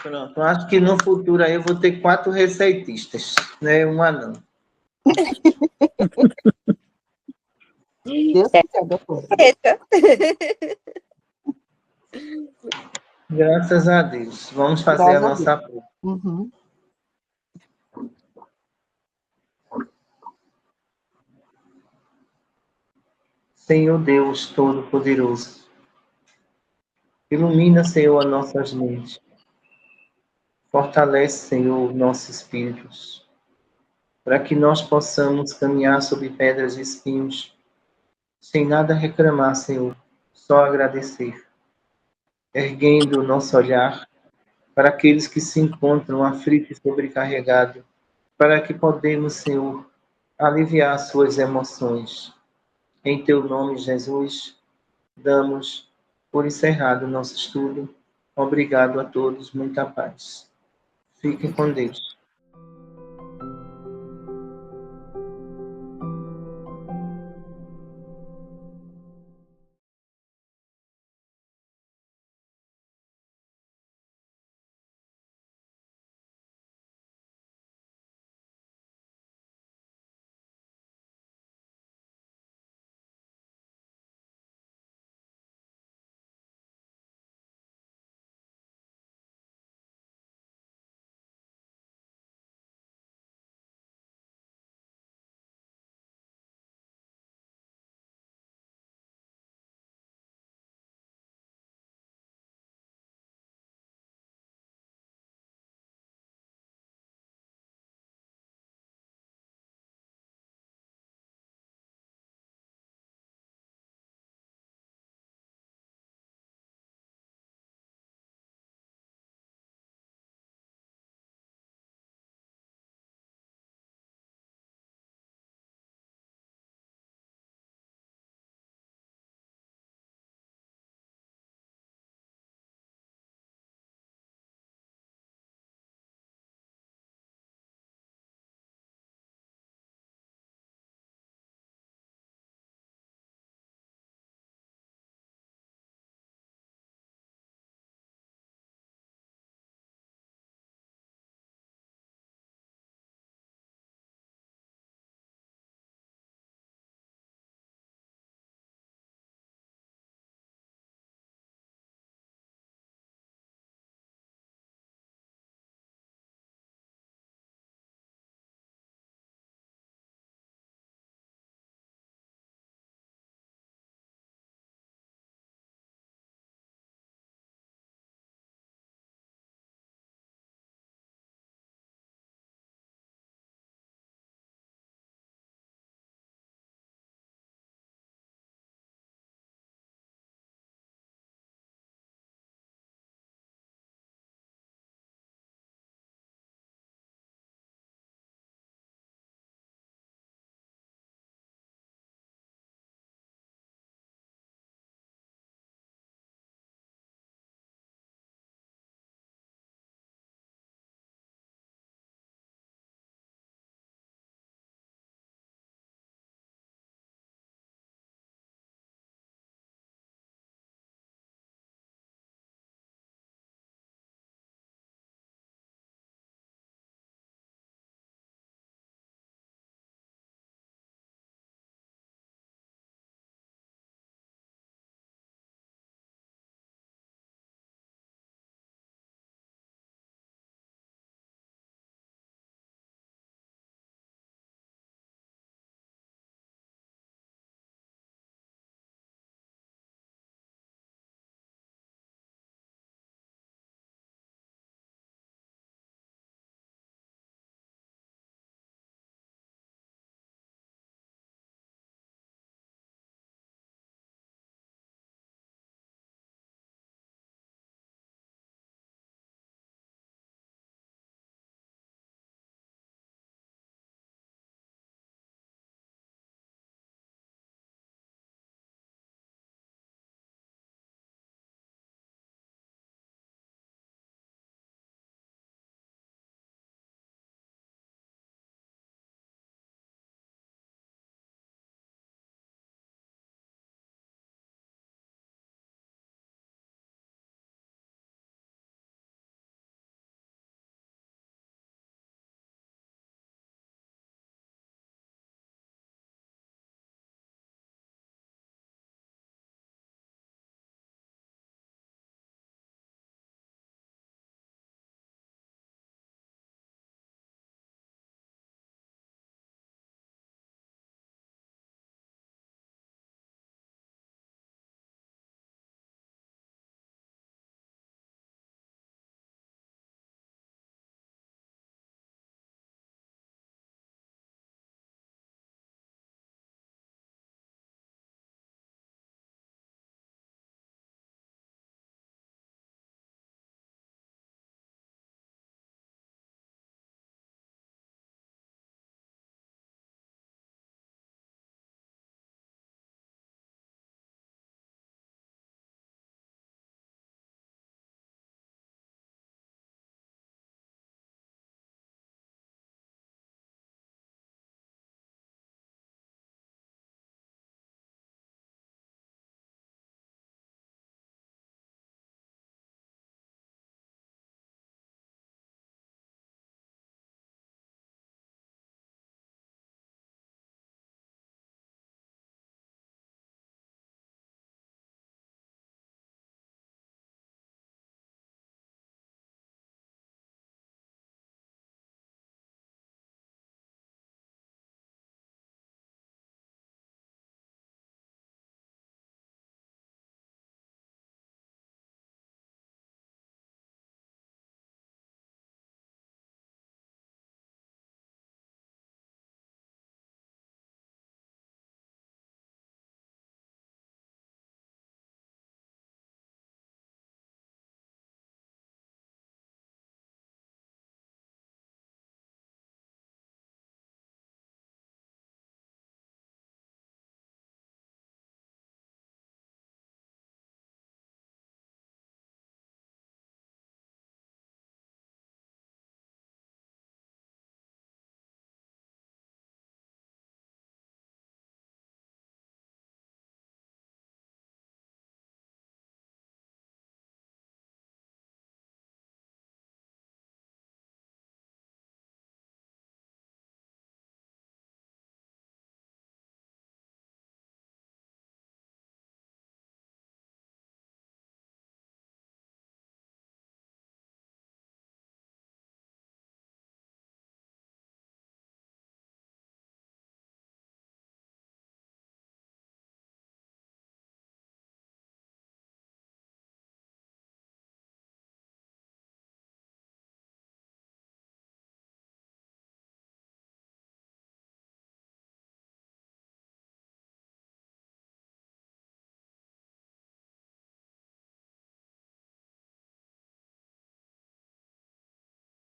Pronto, eu acho que no futuro aí eu vou ter 4 receitistas, né? Uma não. Deus quiser, doutora. Graças a Deus. Vamos fazer a Graças a nossa Deus. prova. Uhum. Senhor Deus Todo-Poderoso, ilumina, Senhor, as nossas mentes. Fortalece, Senhor, nossos espíritos, para que nós possamos caminhar sobre pedras e espinhos, sem nada reclamar, Senhor, só agradecer, erguendo o nosso olhar para aqueles que se encontram aflitos e sobrecarregados, para que podemos, Senhor, aliviar suas emoções. Em teu nome, Jesus, damos por encerrado o nosso estudo. Obrigado a todos, muita paz. Fiquem com Deus.